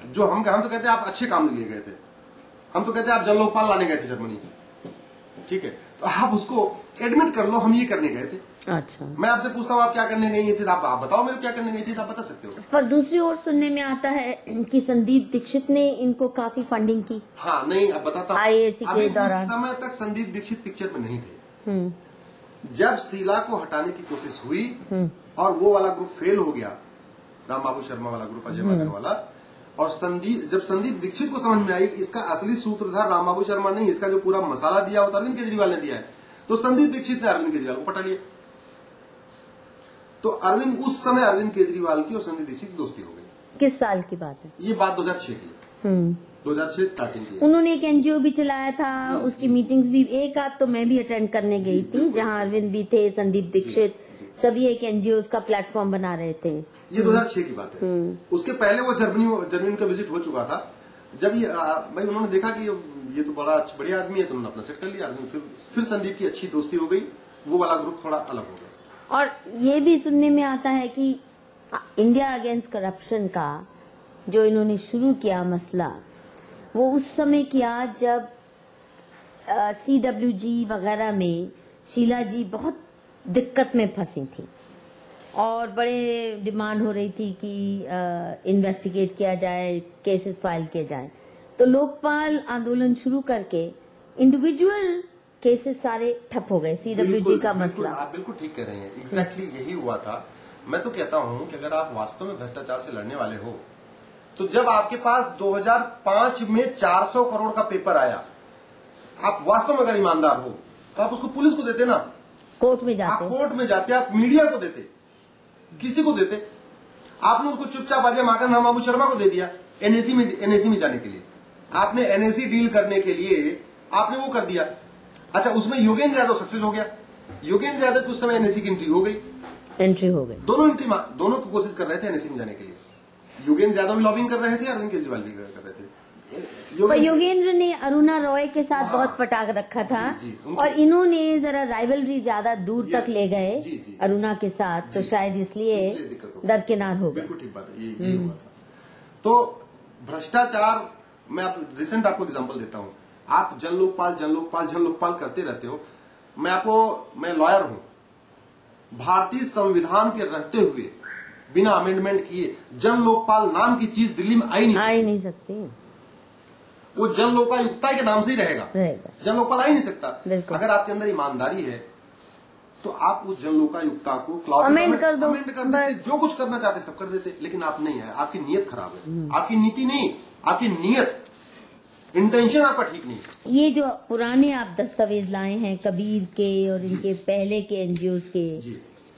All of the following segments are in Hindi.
जो हम तो कहते हैं आप अच्छे काम के लिए गए थे, हम तो कहते हैं आप जन लोकपाल लाने गए थे जर्मनी, ठीक है, तो आप उसको एडमिट कर लो, हम ये करने गए थे। अच्छा, मैं आपसे पूछता हूँ आप क्या करने गई थी, आप बताओ मेरे क्या करने गई थी, आप बता सकते हो। पर दूसरी ओर सुनने में आता है कि संदीप दीक्षित ने इनको काफी फंडिंग की। हाँ नहीं, अब बताता हूँ। IAC के दौरान उस समय तक संदीप दीक्षित पिक्चर में नहीं थे। जब शीला को हटाने की कोशिश हुई और वो वाला ग्रुप फेल हो गया, राम बाबू शर्मा वाला ग्रुप, अजय माकन वाला, और जब संदीप दीक्षित को समझ में आई इसका असली सूत्रधार राम बाबू शर्मा नहीं, इसका जो पूरा मसाला दिया वो अरविंद केजरीवाल ने दिया है, तो संदीप दीक्षित ने अरविंद केजरीवाल को पटा लिया। तो उस समय अरविंद केजरीवाल की और संदीप दीक्षित की दोस्ती हो गई। किस साल की बात है? ये बात 2006 की, 2006 स्टार्टिंग की। उन्होंने एक NGO भी चलाया था, उसकी मीटिंग्स भी एक आध तो मैं भी अटेंड करने गई थी, जहां अरविंद भी थे, संदीप दीक्षित, सभी एक NGOs का प्लेटफॉर्म बना रहे थे। ये 2006 की बात है। उसके पहले वो जर्मनी का विजिट हो चुका था। जब ये भाई उन्होंने देखा कि ये तो बढ़िया आदमी है, तो उन्होंने अपना सेट कर लिया। फिर संदीप की अच्छी दोस्ती हो गई, वो वाला ग्रुप थोड़ा अलग हो गया। और ये भी सुनने में आता है कि इंडिया अगेंस्ट करप्शन का जो इन्होंने शुरू किया मसला, वो उस समय किया जब CWG वगैरह में शीला जी बहुत दिक्कत में फंसी थी और बड़े डिमांड हो रही थी कि इन्वेस्टिगेट किया जाए, केसेस फाइल किए जाए। तो लोकपाल आंदोलन शुरू करके इंडिविजुअल केसेस सारे ठप हो गए। CWG का मसला, आप बिल्कुल ठीक कह रहे हैं, एग्जैक्टली यही हुआ था। मैं तो कहता हूं कि अगर आप वास्तव में भ्रष्टाचार से लड़ने वाले हो, तो जब आपके पास 2005 में 400 करोड़ का पेपर आया, आप वास्तव में अगर ईमानदार हो तो आप उसको पुलिस को देते ना, कोर्ट में जाते, आप कोर्ट में जाते, आप मीडिया को देते, किसी को देते। आपने उसको चुपचाप अजय माकन, राम बाबू शर्मा को दे दिया NAC में जाने के लिए। आपने NAC डील करने के लिए आपने वो कर दिया। अच्छा, उसमें योगेंद्र यादव सक्सेस हो गया। योगेंद्र यादव कुछ समय NAC की एंट्री हो गई, दोनों की कोशिश कर रहे थे NAC में जाने के लिए। योगेंद्र यादव भी लॉबिंग कर रहे थे, अरविंद केजरीवाल भी कर रहे थे। पर योगेंद्र ने अरुणा रॉय के साथ बहुत पटाख रखा था, और इन्होंने जरा राइवलरी ज्यादा दूर तक ले गए अरुणा के साथ, तो शायद इसलिए दरकिनार हो गए। बिल्कुल ठीक बात है, ये हुआ था। तो भ्रष्टाचार, मैं रिसेंट आपको एग्जांपल देता हूं। आप जन लोकपाल करते रहते हो। मैं लॉयर हूं, भारतीय संविधान के रहते हुए बिना अमेंडमेंट किए जन लोकपाल नाम की चीज दिल्ली में आई नहीं सकती। वो जन लोकायुक्ता के नाम से ही रहेगा। जन लोकपाल आ ही नहीं सकता। अगर आपके अंदर ईमानदारी है तो आप उस जन लोकायुक्ता को क्लॉज अमेंड कर दो, जो कुछ करना चाहते सब कर देते, लेकिन आप नहीं है, आपकी नीयत खराब है। आपकी नीति नहीं, आपकी नीयत, इंटेंशन आपका ठीक नहीं। ये जो पुराने आप दस्तावेज लाए हैं कबीर के और इनके पहले के NGOs के,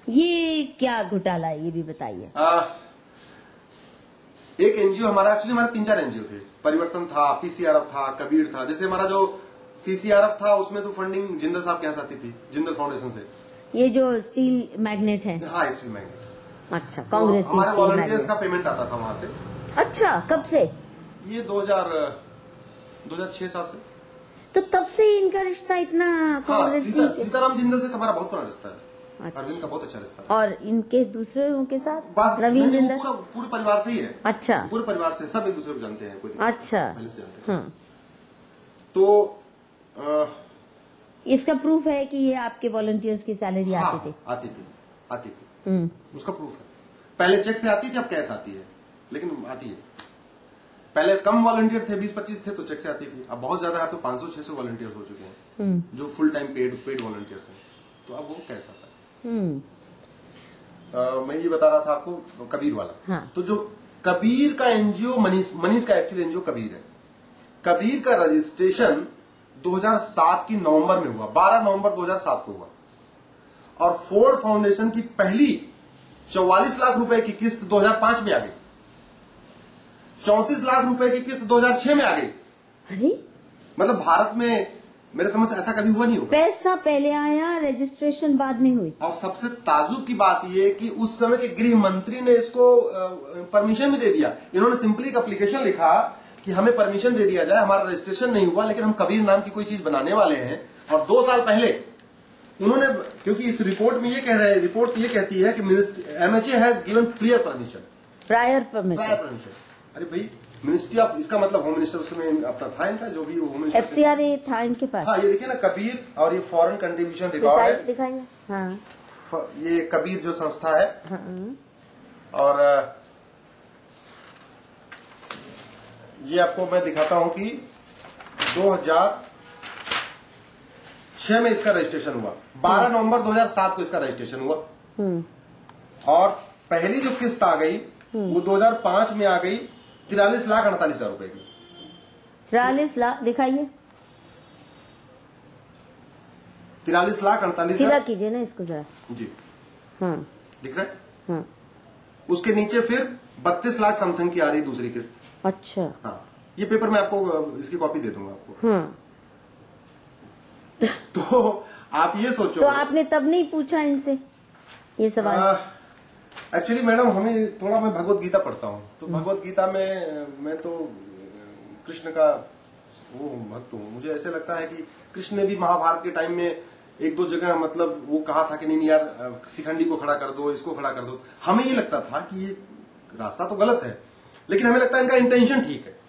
ये क्या घोटाला है, ये भी बताइए। एक NGO हमारा 3-4 NGO थे। परिवर्तन था, PCRF था, कबीर था। जैसे हमारा जो PCRF था उसमें तो फंडिंग जिंदल साहब के यहाँ से आती थी, जिंदल फाउंडेशन से। ये जो स्टील मैग्नेट है? हाँ, स्टील मैग्नेट। अच्छा, कांग्रेस। हमारे वॉलंटियर्स का पेमेंट आता था वहां से। अच्छा, कब से? ये 2006-7 से। तो तब से इनका रिश्ता इतना कांग्रेस? सीताराम जिंदल से हमारा बहुत पुराना रिश्ता है। अच्छा। अरविंद का बहुत अच्छा रिश्ता है। और इनके दूसरे के साथ रविंद्र जिंदल पूरे परिवार से ही है। अच्छा, पूरे परिवार से सब एक दूसरे को जानते हैं। कोई अच्छा, पहले से जानते हैं। तो इसका प्रूफ है कि ये आपके वॉलंटियर्स की सैलरी आती थी? आती थी। उसका प्रूफ है। पहले चेक से आती थी, अब कैश आती है, लेकिन आती है। पहले कम वॉलंटियर थे, 20-25 थे, तो चेक से आती थी। अब बहुत ज्यादा है, तो 500-600 वॉलंटियर्स हो चुके हैं जो फुल टाइम पेड वॉलंटियर्स हैं, तो अब वो कैसा आता है। मैं ये बता रहा था आपको कबीर वाला। तो जो कबीर का NGO, मनीष का एक्चुअली NGO कबीर है। कबीर का रजिस्ट्रेशन 2007 की नवंबर में हुआ, 12 नवंबर 2007 को हुआ, और फोर्ड फाउंडेशन की पहली 44 लाख रुपए की किस्त 2005 में आ गई। 34 लाख रुपए की किस्त 2006 में आ गई। अरे, मतलब भारत में मेरे समझ से ऐसा कभी हुआ नहीं होगा। पैसा पहले आया, रजिस्ट्रेशन बाद में हुई। और सबसे ताजुब की बात यह कि उस समय के गृह मंत्री ने इसको परमिशन भी दे दिया। इन्होंने सिंपली एक एप्लीकेशन लिखा कि हमें परमिशन दे दिया जाए, हमारा रजिस्ट्रेशन नहीं हुआ, लेकिन हम कबीर नाम की कोई चीज बनाने वाले हैं। और 2 साल पहले उन्होंने, क्योंकि इस रिपोर्ट में ये कह रहे हैं, रिपोर्ट ये कहती है कि MHA has given prior permission. Prior permission. अरे भाई, मिनिस्ट्री ऑफ, इसका मतलब होम मिनिस्टर उसमें अपना था इनका, जो भी होम मिनिस्टर FCR था इनके पास। हाँ, ये देखिए ना, कबीर, और ये फॉरेन कंट्रीब्यूशन रिकॉर्ड है, दिखाइए। हाँ, ये कबीर जो संस्था है। हाँ। और ये आपको मैं दिखाता हूं कि 2006 में इसका रजिस्ट्रेशन हुआ, 12 नवंबर 2007 को इसका रजिस्ट्रेशन हुआ। और पहली जो किस्त आ गई वो 2005 में आ गई 43,48,000 रुपए की। 43 लाख दिखाइए। 43,48,000 सीधा कीजिए ना इसको जरा। जी। हाँ, दिख रहा है? हाँ। उसके नीचे फिर 32 लाख समथिंग की आ रही दूसरी किस्त। अच्छा। हाँ, ये पेपर मैं आपको इसकी कॉपी दे दूंगा आपको। हाँ। तो आप ये सोचो, तो आपने तब नहीं पूछा इनसे ये सवाल? एक्चुअली मैडम, हमें थोड़ा, मैं भगवत गीता पढ़ता हूँ, तो भगवत गीता में मैं तो कृष्ण का वो भक्त हूँ। मुझे ऐसे लगता है कि कृष्ण ने भी महाभारत के टाइम में एक दो जगह मतलब वो कहा था कि नहीं यार, शिखंडी को खड़ा कर दो, इसको खड़ा कर दो। हमें ये लगता था कि ये रास्ता तो गलत है, लेकिन हमें लगता है इनका इंटेंशन ठीक है।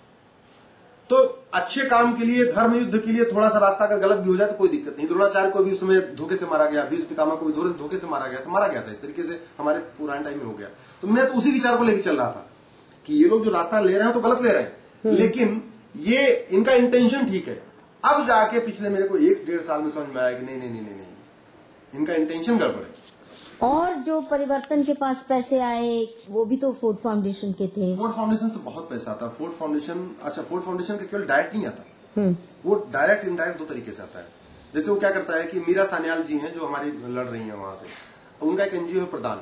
तो अच्छे काम के लिए, धर्म युद्ध के लिए थोड़ा सा रास्ता अगर गलत भी हो जाए तो कोई दिक्कत नहीं। द्रोणाचार्य को भी उस समय धोखे से मारा गया, भीष्म पितामह को भी धोखे से मारा गया था। इस तरीके से हमारे पुराने टाइम में हो गया। तो मैं तो उसी विचार को लेकर चल रहा था कि ये लोग जो रास्ता ले रहे हैं तो गलत ले रहे हैं, लेकिन ये इनका इंटेंशन ठीक है। अब जाके पिछले मेरे को 1-1.5 साल में समझ में आया कि नहीं, इनका इंटेंशन गड़बड़ है। और जो परिवर्तन के पास पैसे आए वो भी तो फोर्ड फाउंडेशन के थे। फोर्ड फाउंडेशन से बहुत पैसा आता है। फोर्ड फाउंडेशन का केवल डायरेक्ट नहीं आता, वो डायरेक्ट इनडायरेक्ट 2 तरीके से आता है। जैसे वो क्या करता है कि मीरा सान्याल जी हैं जो हमारी लड़ रही हैं वहां से, उनका एक एनजीओ है प्रदान,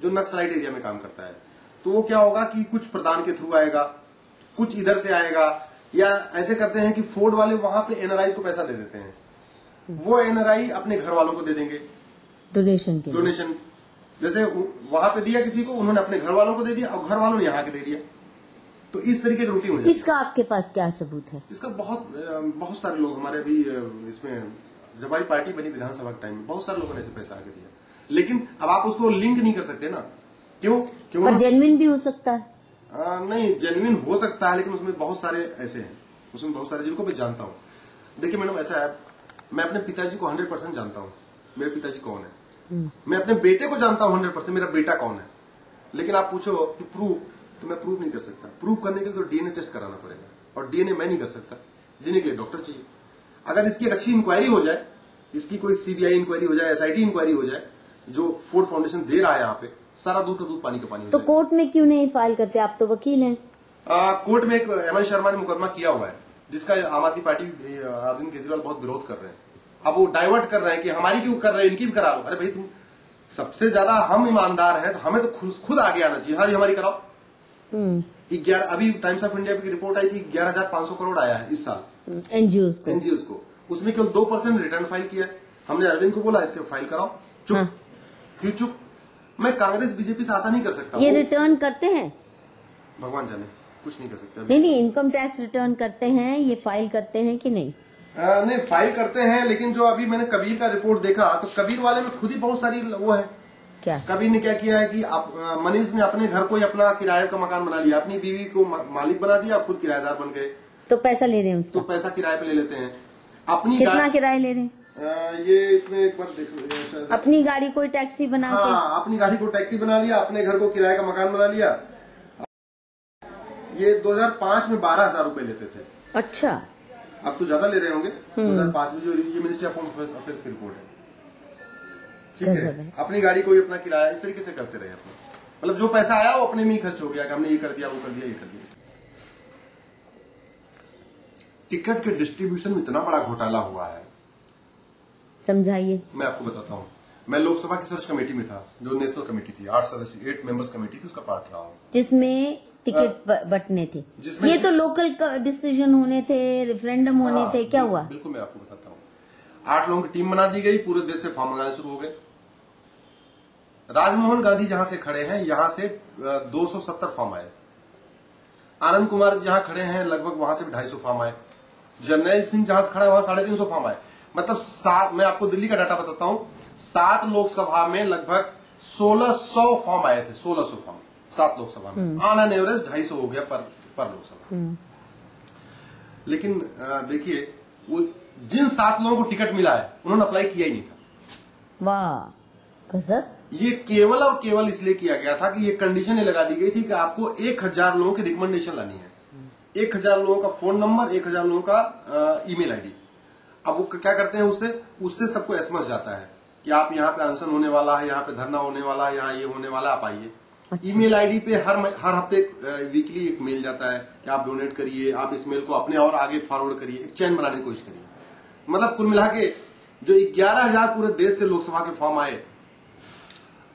जो नक्सलाइट एरिया में काम करता है। तो वो क्या होगा कि कुछ प्रदान के थ्रू आएगा, कुछ इधर से आएगा, या ऐसे करते हैं कि फोर्ड वाले वहां पे एनआरआई को पैसा दे देते हैं, वो एनआरआई अपने घर वालों को दे देंगे डोनेशन। जैसे वहां पे दिया किसी को, उन्होंने अपने घर वालों को दे दिया और घर वालों ने यहाँ के दे दिया। तो इस तरीके की रूटीन हो जाती है। इसका आपके पास क्या सबूत है? इसका बहुत सारे लोग हमारे अभी इसमें, जब हमारी पार्टी बनी विधानसभा के टाइम में, बहुत सारे लोगों ने ऐसे पैसा आके दिया। लेकिन अब आप उसको लिंक नहीं कर सकते ना। क्यों? पर जेन्युइन भी हो सकता है। नहीं, जेन्युइन हो सकता है, लेकिन उसमें बहुत सारे ऐसे हैं, उसमें बहुत सारे जिनको मैं जानता हूँ। देखिए मैडम, ऐसा है, मैं अपने पिताजी को 100% जानता हूँ, मेरे पिताजी कौन है। मैं अपने बेटे को जानता हूँ 100%, मेरा बेटा कौन है। लेकिन आप पूछो कि प्रूव, तो मैं प्रूव नहीं कर सकता। प्रूव करने के लिए तो डीएनए टेस्ट कराना पड़ेगा, और डीएनए मैं नहीं कर सकता। डीएनए के लिए डॉक्टर चाहिए। अगर इसकी एक अच्छी इंक्वायरी हो जाए, इसकी कोई सीबीआई इंक्वायरी हो जाए, एसआईटी इंक्वायरी हो जाए, जो फोर्ड फाउंडेशन दे रहा है यहाँ पे, सारा दूध का दूध पानी का पानी हो तो कोर्ट में क्यों नहीं फाइल करते? आप तो वकील हैं। कोर्ट में एक एमएन शर्मा ने मुकदमा किया हुआ है, जिसका आम आदमी पार्टी अरविंद केजरीवाल बहुत विरोध कर रहे हैं। अब वो डाइवर्ट कर रहे हैं कि हमारी क्यों कर रहे हैं, इनकी भी करा लो। अरे भाई, तुम सबसे ज्यादा हम ईमानदार हैं, तो हमें तो खुद आगे आना चाहिए। हाँ जी, हमारी कराओ। 11, अभी टाइम्स ऑफ इंडिया की रिपोर्ट आई थी, 11,500 करोड़ आया है इस साल एनजीओ को। उसमें केवल 2% रिटर्न फाइल किया है। हमने अरविंद को बोला इसके फाइल कराओ। चुप। क्यों चुप? मैं कांग्रेस बीजेपी से आशा नहीं कर सकता। ये रिटर्न करते हैं? भगवान जाने, कुछ नहीं कर सकते। नहीं, इनकम टैक्स रिटर्न करते हैं, ये फाइल करते हैं कि नहीं? नहीं, फाइल करते हैं, लेकिन जो अभी मैंने कबीर का रिपोर्ट देखा, तो कबीर वाले में खुद ही बहुत सारी वो है। क्या? कबीर ने क्या किया है कि मनीष ने अपने घर को ही अपना किराए का मकान बना लिया, अपनी बीवी को मालिक बना दिया, खुद किराएदार बन गए। तो पैसा ले रहे हैं उसका? तो पैसा किराए पे ले लेते हैं। अपनी कितना किराया ले रहे हैं? ये इसमें एक बार देख लो, अपनी गाड़ी को टैक्सी बना के। हाँ, अपनी गाड़ी को टैक्सी बना लिया, अपने घर को किराए का मकान बना लिया। ये 2005 में 12,000 रुपए लेते थे। अच्छा, अब तो ज्यादा ले रहे होंगे। 2005 में जो मिनिस्ट्री ऑफ होम अफेयर्स की रिपोर्ट है, ठीक है। अपनी गाड़ी को ही अपना किराया इस तरीके से करते रहे अपना, मतलब जो पैसा आया वो अपने में ही खर्च हो गया कि हमने ये कर दिया, वो कर दिया, ये कर दिया। टिकट के डिस्ट्रीब्यूशन में इतना बड़ा घोटाला हुआ है, समझाइए। मैं आपको बताता हूँ। मैं लोकसभा की सर्च कमेटी में था, जो नेशनल कमेटी थी, 8 मेंबर्स कमेटी थी, उसका पार्ट रहा हूँ, जिसमें टिकट बंटने थे। ये तो लोकल डिसीजन होने थे, रेफरेंडम होने थे, क्या हुआ? बिल्कुल, मैं आपको बताता हूँ। 8 लोगों की टीम बना दी गई, पूरे देश से फॉर्म मंगाने शुरू हो गए। राजमोहन गांधी जहां से खड़े हैं, यहां से 270 फॉर्म आए। आनंद कुमार जहां खड़े हैं, लगभग वहां से 250 फॉर्म आए। जर्नैल सिंह जहां से खड़ा है, वहां 350 फॉर्म आए। मतलब 7, मैं आपको दिल्ली का डाटा बताता हूं, 7 लोकसभा में लगभग 1600 फॉर्म आए थे। 1600 फॉर्म 7 लोकसभा में, ऑन एन एवरेज 250 हो गया पर लोकसभा। लेकिन देखिए, वो जिन 7 लोगों को टिकट मिला है उन्होंने अप्लाई किया ही नहीं था। वाह गजब। ये केवल और केवल इसलिए किया गया था कि ये कंडीशन लगा दी गई थी कि आपको 1000 लोगों की रिकमेंडेशन लानी है, 1000 लोगों का फोन नंबर, 1000 लोगों का ईमेल आईडी। अब वो क्या करते हैं, उससे सबको एसएमएस जाता है कि आप यहाँ पे अनशन होने वाला है, यहाँ पे धरना होने वाला है, यहाँ ये होने वाला है, आप आइए। अच्छा। ईमेल आईडी पे हर हफ्ते वीकली एक मेल जाता है कि आप डोनेट करिए, आप इस मेल को अपने और आगे फॉरवर्ड करिए, एक चैन बनाने की कोशिश करिए। मतलब कुल मिला के जो 11,000 पूरे देश से लोकसभा के फॉर्म आए,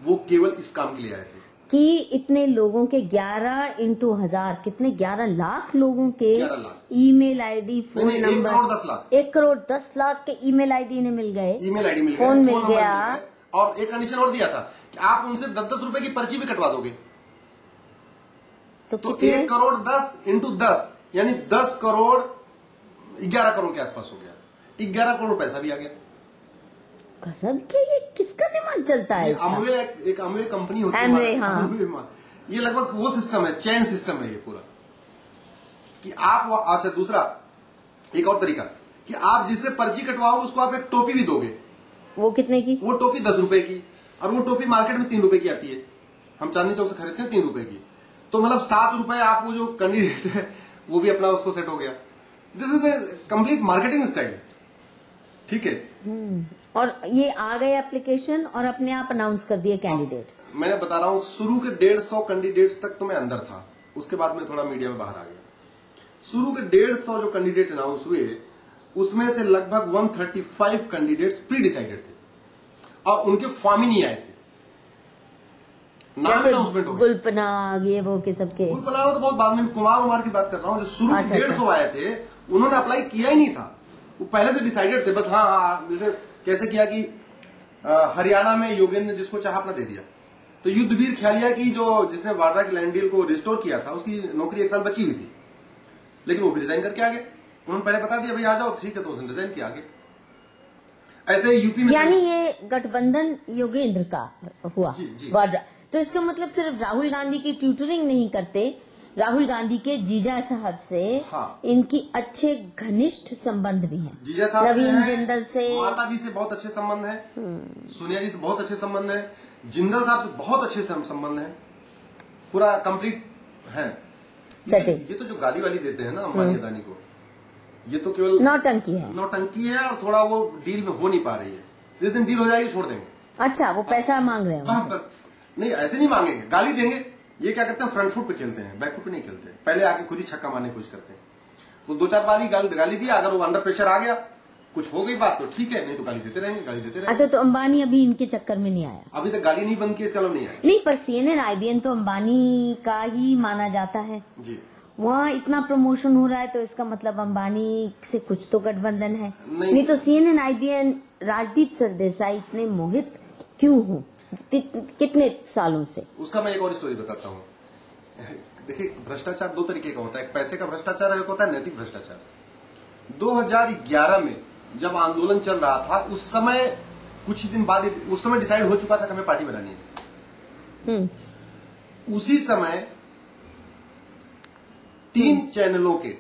वो केवल इस काम के लिए आए थे कि इतने लोगों के 11 into 1000 कितने 11 लाख लोगों के 11 लाख ईमेल आईडी, फोन नहीं, नंबर, 1 करोड़ 10 लाख 1 करोड़ 10 लाख के ईमेल आईडी ने मिल गए, ईमेल आईडी मिल गया, फोन मिल नंबर गया। और एक कंडीशन और दिया था कि आप उनसे 10-10 रुपए की पर्ची भी कटवा दोगे तो कितने? 1 करोड़ 10 into 10 यानी 10 करोड़ 11 करोड़ के आसपास हो गया, 11 करोड़ पैसा भी आ गया। गजब के, ये किसका दिमाग चलता है? एक अमवे कंपनी होती है, Amway, हाँ। ये लगभग वो सिस्टम है, चैन सिस्टम है ये पूरा, कि आप अच्छा दूसरा एक और तरीका कि आप जिससे पर्ची कटवाओ उसको आप एक टोपी भी दोगे। वो कितने की? वो टोपी 10 रुपए की, और वो टोपी मार्केट में 3 रुपए की आती है, हम चांदनी चौक से खरीदते हैं 3 रुपए की। तो मतलब 7 रुपए आप वो जो कैंडिडेट है वो भी अपना उसको सेट हो गया। This is the complete marketing style, ठीक है। और ये आ गए एप्लीकेशन और अपने आप अनाउंस कर दिए कैंडिडेट। मैंने बता रहा हूँ, शुरू के 150 कैंडिडेट्स तक तो मैं अंदर था, उसके बाद में थोड़ा मीडिया में बाहर आ गया। शुरू के 150 जो कैंडिडेट अनाउंस हुए, उसमें से लगभग 135 कैंडिडेट्स प्री डिसाइडेड थे और उनके फॉर्म ही नहीं आए थे, नाम अनाउंसमेंट हो गया। गुलपनाग ये वो के सबके, गुलपनाग तो बहुत बाद में, कुमार की बात कर रहा हूँ। जो शुरू के 150 आए थे उन्होंने अप्लाई किया ही नहीं था, वो पहले से डिसाइडेड थे बस। हाँ, जैसे कैसे किया कि हरियाणा में योगेंद्र ने जिसको चाहा अपना दे दिया, तो युद्धवीर ख्यालिया की जो जिसने वाड्रा की लैंड डील को रिस्टोर किया था, उसकी नौकरी 1 साल बची हुई थी, लेकिन वो भी रिजाइन करके आ गए। उन्होंने पहले बता दिया भाई आ जाओ, ठीक है, तो उसने रिजाइन किया आगे। ऐसे यूपी में, यानी ये गठबंधन योगेंद्र का हुआ जी। वाड्रा। तो इसका मतलब सिर्फ राहुल गांधी की ट्यूटरिंग नहीं करते, राहुल गांधी के जीजा साहब से इनकी अच्छे घनिष्ठ संबंध भी हैं। जीजा साहब नवीन जिंदल से, माता जी से बहुत अच्छे संबंध है, सोनिया जी से बहुत अच्छे संबंध है, जिंदल साहब से बहुत अच्छे संबंध है, पूरा कंप्लीट है सेटिंग। ये तो जो गाली वाली देते हैं ना अंबानी अदानी को, ये तो केवल नौटंकी है और थोड़ा वो डील में हो नहीं पा रही है। जिस दिन डील हो जाएगी छोड़ देंगे। अच्छा, वो पैसा मांग रहे हैं बस नहीं, ऐसे नहीं मांगेंगे, गाली देंगे। ये क्या करते हैं, फ्रंट फुट पे खेलते हैं, बैक फुट पे नहीं खेलते। पहले आके खुद ही छक्का मारने की कोशिश करते हैं। तो 2-4 बार गाली दिया, अगर वो अंडर प्रेशर आ गया, कुछ हो गई बात तो ठीक है, नहीं तो गाली देते रहेंगे। अच्छा, तो अंबानी अभी इनके चक्कर में नहीं आया? अभी तक गाली नहीं बंद की, इसका मतलब नहीं आया। नहीं, पर CNN IBN तो अंबानी का ही माना जाता है जी। वहाँ इतना प्रमोशन हो रहा है, तो इसका मतलब अंबानी से कुछ तो गठबंधन है। नहीं तो CNN IBN राजदीप सरदेसाई इतने मोहित क्यों हो कितने सालों से? उसका मैं एक और स्टोरी बताता हूँ। देखिए, भ्रष्टाचार 2 तरीके का होता है, एक पैसे का भ्रष्टाचार है, एक होता है नैतिक भ्रष्टाचार। 2011 में जब आंदोलन चल रहा था, उस समय कुछ ही दिन बाद उस समय डिसाइड हो चुका था कि हमें पार्टी बनानी है। उसी समय 3 चैनलों के,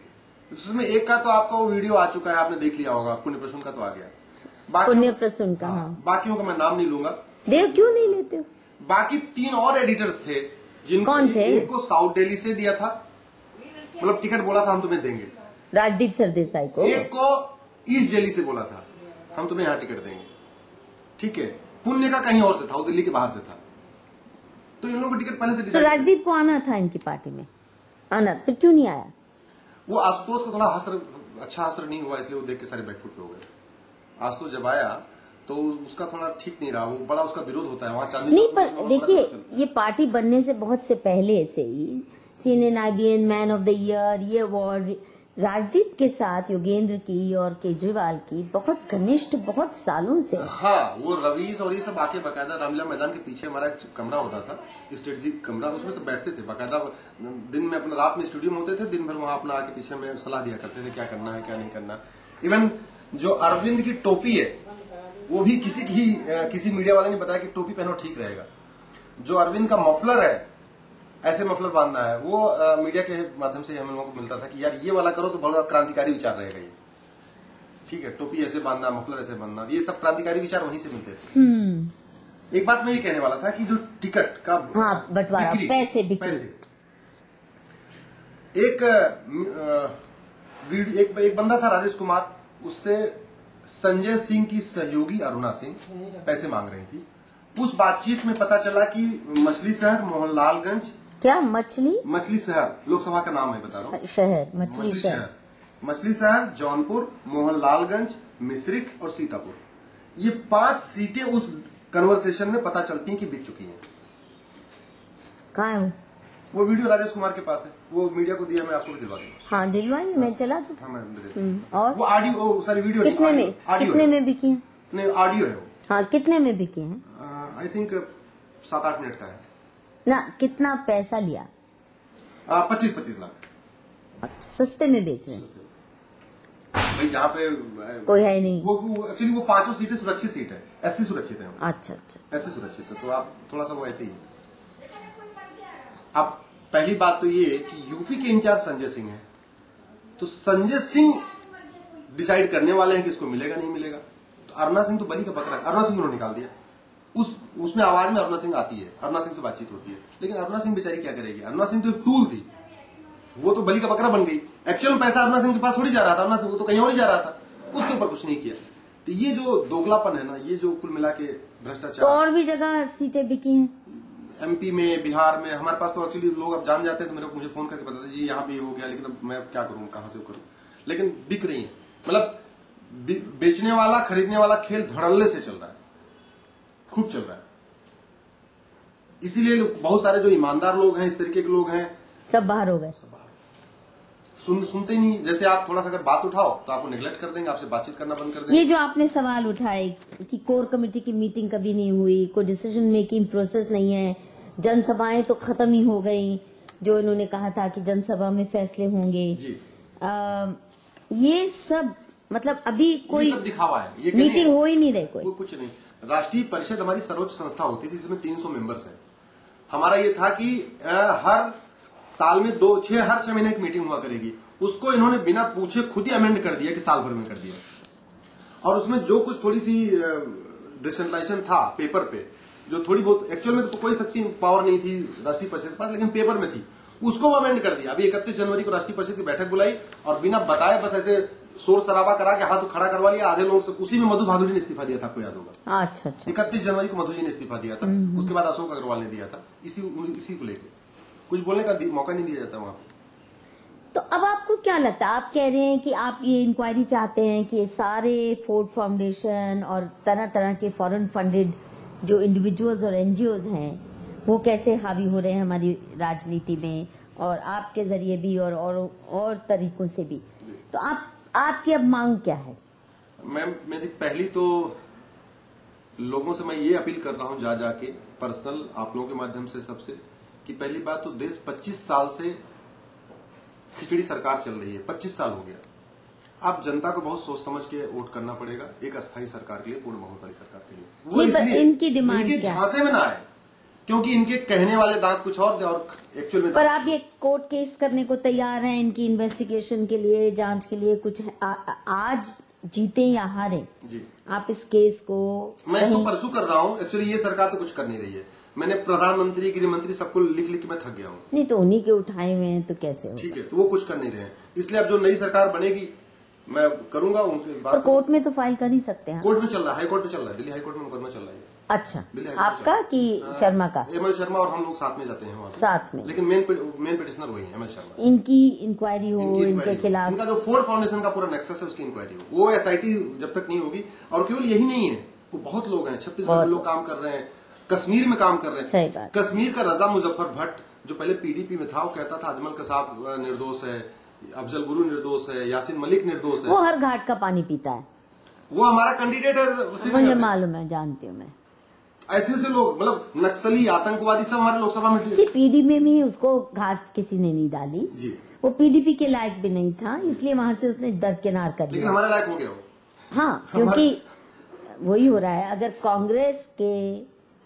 उसमें एक का तो आपका वो वीडियो आ चुका है, आपने देख लिया होगा, पुण्य प्रसून का तो आ गया, पुण्य प्रसून का। हाँ। बाकियों का मैं नाम नहीं लूंगा। देव क्यों नहीं लेते हो? बाकी 3 और एडिटर्स थे जिनको, कौन थे? एक को साउथ दिल्ली से दिया था, मतलब टिकट बोला था हम तुम्हें देंगे, राजदीप सरदेसाई को। एक को ईस्ट दिल्ली से बोला था हम तुम्हें यहाँ टिकट देंगे, ठीक है। पुण्य का कहीं और से था, वो दिल्ली के बाहर से था। तो इन लोगों को टिकट पहले से तो डिसाइड, राजदीप को आना था इनकी पार्टी में, आना, फिर क्यों नहीं आया? वो आशुतोष का थोड़ा अच्छा असर नहीं हुआ, इसलिए वो देख के सारे बैकफुट पे हो गए। आशुतोष जब आया तो उसका थोड़ा ठीक नहीं रहा, वो बड़ा उसका विरोध होता है वहाँ चांदनी नहीं, चौक पर में देखिए, ये पार्टी बनने से बहुत से पहले से ही CNN IBN man of the year, ये अवार्ड राजदीप के साथ योगेंद्र की और केजरीवाल की बहुत घनिष्ठ, बहुत सालों से। हाँ, वो रवीश और ये सब आके बाकायदा रामलीला मैदान के पीछे हमारा एक कमरा होता था, स्ट्रेटेजिक कमरा, उसमें सब बैठते थे बाकायदा। दिन में अपना, रात में स्टूडियो में होते थे, दिन भर वहां अपना आके पीछे में सलाह दिया करते थे क्या करना है क्या नहीं करना। इवन जो अरविंद की टोपी है, वो भी किसी मीडिया वाले ने बताया कि टोपी पहनो ठीक रहेगा। जो अरविंद का मफलर है, ऐसे मफलर बांधना है, वो मीडिया के माध्यम से हम लोगों को मिलता था कि यार ये वाला करो तो बड़ा क्रांतिकारी विचार रहेगा ये, ठीक है, टोपी ऐसे बांधना, मफलर ऐसे बांधना, ये सब क्रांतिकारी विचार वहीं से मिलते थे। एक बात मैं ये कहने वाला था कि जो टिकट का बंटवारा, पैसे एक बंदा था राजेश कुमार, उससे संजय सिंह की सहयोगी अरुणा सिंह पैसे मांग रही थी। उस बातचीत में पता चला कि मछली शहर, मोहनलालगंज, क्या मछली शहर लोकसभा का नाम है, बता रहा हूँ, शहर मछली शहर, जौनपुर, मोहनलालगंज, मिश्रिख और सीतापुर, ये 5 सीटें उस कन्वर्सेशन में पता चलती हैं कि बिक चुकी हैं। कहाँ है वो वीडियो राजेश कुमार के पास है, वो मीडिया को दिया, मैं आपको भी दिलवा दूंगा। हाँ दिलवाइए, मैं चला दूँ। हाँ मैं और वो ऑडियो, सारी वीडियो कितने में बिकी है? नहीं, ऑडियो है वो। हाँ, कितने में बिकी है? आई थिंक 7-8 मिनट का है ना। कितना पैसा लिया? 25 लाख। सस्ते में बेच रहे हैं भाई, जहाँ पे कोई है नहीं। वो एक्चुअली वो 5 सीटें सुरक्षित सीट है, ऐसी सुरक्षित है। अच्छा, ऐसे सुरक्षित है, तो आप थोड़ा सा वो ऐसे ही है। अब पहली बात तो ये कि यूपी के इंचार्ज संजय सिंह है, तो संजय सिंह डिसाइड करने वाले हैं कि इसको मिलेगा नहीं मिलेगा। तो अरुणा सिंह तो बलि का बकरा है, अरुणा सिंह उन्होंने निकाल दिया। उसमें आवाज में अरुणा सिंह आती है, अरुणा सिंह से बातचीत होती है, लेकिन अरुणा सिंह बेचारी क्या करेगी? अरुणा सिंह तो एक टूल थी, वो तो बलि का बकरा बन गई। एक्चुअल में पैसा अरुणा सिंह के पास थोड़ी जा रहा था, अरुणा सिंह वो तो कहीं और ही जा रहा था, उसके ऊपर कुछ नहीं किया। तो ये जो दोगलापन है ना, ये जो कुल मिला के भ्रष्टाचार। तो और भी जगह सीटें बिकी हैं, एमपी में, बिहार में। हमारे पास तो एक्चुअली लोग अब जान जाते हैं, तो मुझे फोन करके बताते जी यहाँ भी हो गया, लेकिन अब मैं क्या करूं, कहां से करूं, लेकिन बिक रही है। मतलब बेचने वाला खरीदने वाला खेल धड़ल्ले से चल रहा है, खूब चल रहा है। इसीलिए बहुत सारे जो ईमानदार लोग हैं, इस तरीके के लोग हैं, सब बाहर हो गए। सुनते ही नहीं। जैसे आप थोड़ा सा अगर बात उठाओ तो आपको नेग्लेक्ट कर देंगे, आपसे बातचीत करना बंद कर देंगे। ये जो आपने सवाल उठाए कि कोर कमेटी की मीटिंग कभी नहीं हुई, कोई डिसीजन मेकिंग प्रोसेस नहीं है, जनसभाएं तो खत्म ही हो गई, जो इन्होंने कहा था कि जनसभा में फैसले होंगे जी। ये सब मतलब अभी कोई सब दिखावा है, ये मीटिंग हो ही नहीं रही, कोई कुछ नहीं। राष्ट्रीय परिषद हमारी सर्वोच्च संस्था होती थी, जिसमें 300 मेंबर्स है। हमारा ये था कि हर साल में हर 6 महीने एक मीटिंग हुआ करेगी। उसको इन्होंने बिना पूछे खुद ही अमेंड कर दिया कि साल भर में कर दिया। और उसमें जो कुछ थोड़ी सी डिसेंट्रलाइजेशन था पेपर पे, जो थोड़ी बहुत, एक्चुअल में तो कोई शक्ति पावर नहीं थी राष्ट्रीय परिषद के पास, लेकिन पेपर में थी, उसको वो अमेंड कर दिया। अभी 31 जनवरी को राष्ट्रीय परिषद की बैठक बुलाई और बिना बताए बस ऐसे शोर शराबा करा के हाथ खड़ा करवा लिया आधे लोग से। उसी में मधु भादुड़ी ने इस्तीफा दिया था, आपको याद होगा। अच्छा। 31 जनवरी को मधु जी ने इस्तीफा दिया था, उसके बाद अशोक अग्रवाल ने दिया था। इसी को लेकर कुछ बोलने का मौका नहीं दिया जाता वहां पे। तो अब आपको क्या लगता है? आप कह रहे हैं कि आप ये इंक्वायरी चाहते हैं कि सारे फोर्ड फाउंडेशन और तरह तरह के फॉरेन फंडेड जो इंडिविजुअल्स और एनजीओज हैं वो कैसे हावी हो रहे हैं हमारी राजनीति में, और आपके जरिए भी और तरीकों से भी। तो आपकी अब मांग क्या है? मेरी पहली तो लोगों से मैं ये अपील कर रहा हूं जाके पर्सनल, आप लोगों के माध्यम से सबसे, कि पहली बात तो देश 25 साल से खिचड़ी सरकार चल रही है, 25 साल हो गया। अब जनता को बहुत सोच समझ के वोट करना पड़ेगा एक अस्थायी सरकार के लिए, पूर्ण बहुमत वाली सरकार के लिए। वो इसलिए इनकी डिमांड इनके झांसे में ना आए, क्योंकि इनके कहने वाले दांत कुछ और एक्चुअल में। पर आप ये कोर्ट केस करने को तैयार हैं इनकी इन्वेस्टिगेशन के लिए, जांच के लिए? कुछ आज जीते या हारे जी, आप इस केस को? मैं इसको परसू कर रहा हूँ। एक्चुअली ये सरकार तो कुछ कर नहीं रही है। मैंने प्रधानमंत्री, गृह मंत्री सबको लिख के मैं थक गया हूँ। नहीं तो उन्हीं के उठाए हुए हैं, तो कैसे होगा? ठीक है, तो वो कुछ कर नहीं रहे हैं। इसलिए अब जो नई सरकार बनेगी मैं करूंगा उनके बाद। पर कोर्ट में तो फाइल कर ही सकते हैं। कोर्ट में चल रहा है, हाई कोर्ट में चल रहा है, दिल्ली हाई कोर्ट में मुकदमा चल रहा है। अच्छा, आपका कि शर्मा का? एमएल शर्मा और हम लोग साथ में जाते हैं वहाँ साथ में, लेकिन मेन पिटिशनर वही है, एमएल शर्मा। इनकी इंक्वायरी हो, इनके खिलाफ इनका जो फोर्ड फाउंडेशन का पूरा नेक्सस है उसकी इंक्वायरी हो। वो एसआईटी जब तक नहीं होगी, और केवल यही नहीं है, वो बहुत लोग हैं, छत्तीसगढ़ में लोग काम कर रहे हैं, कश्मीर में काम कर रहे हैं। कश्मीर का रजा मुजफ्फर भट्ट जो पहले पीडीपी में था, वो कहता था अजमल कसाब निर्दोष है, अफजल गुरु निर्दोष है, यासिन मलिक निर्दोष है। वो हर घाट का पानी पीता है, वो हमारा कैंडिडेट है। मुझे मालूम है, जानती हूँ मैं। ऐसे लोग, मतलब नक्सली, आतंकवादी सब हमारे लोकसभा में। पीडीपी में भी उसको घास किसी ने नहीं डाली जी, वो पीडीपी के लायक भी नहीं था, इसलिए वहां से उसने दरकिनार कर दिया। लेकिन हमारे लायक हो गया वो। हाँ, क्योंकि वही हो रहा है। अगर कांग्रेस के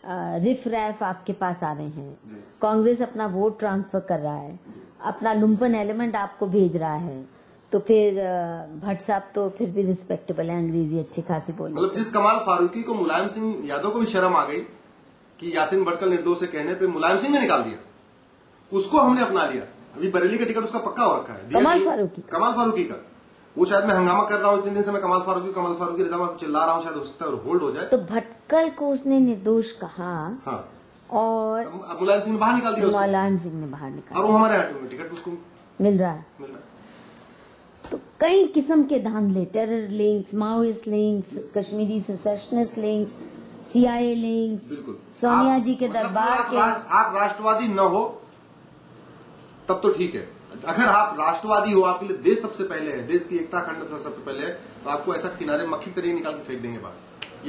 रिफ रैफ आपके पास आ रहे हैं, जी। कांग्रेस अपना वोट ट्रांसफर कर रहा है, अपना लुम्पन एलिमेंट आपको भेज रहा है, तो फिर भट्ट साहब तो फिर भी रिस्पेक्टेबल है, अंग्रेजी अच्छी खासी बोली। मतलब जिस कमाल फारूकी को मुलायम सिंह यादव को भी शर्म आ गई कि यासीन भटकल निर्दोष से कहने पे मुलायम सिंह ने निकाल दिया, उसको हमने अपना लिया। अभी बरेली का टिकट उसका पक्का हो रखा है, कमाल फारूकी का। वो शायद मैं हंगामा कर रहा हूँ 3 दिन से, मैं कमाल फारूकी रजा चिल्ला रहा हूँ, शायद हो सकता है होल्ड हो जाए। तो भटकल को उसने निर्दोष कहा, हाँ, और मुलायम सिंह ने बाहर निकाल दिया, मुलायम सिंह ने बाहर निकाला, और वो हमारे टिकट उसको मिल रहा है। तो कई किस्म के धांधले, terror links, Maoist links, Kashmiri secessionist links, CIA links, बिल्कुल सोनिया जी के दरबार के। आप राष्ट्रवादी न हो तब तो ठीक है, अगर आप राष्ट्रवादी हो, आपके लिए देश सबसे पहले है, देश की एकता अखंडता सबसे पहले है, तो आपको ऐसा किनारे मक्खी तरीके निकाल के फेंक देंगे बाहर।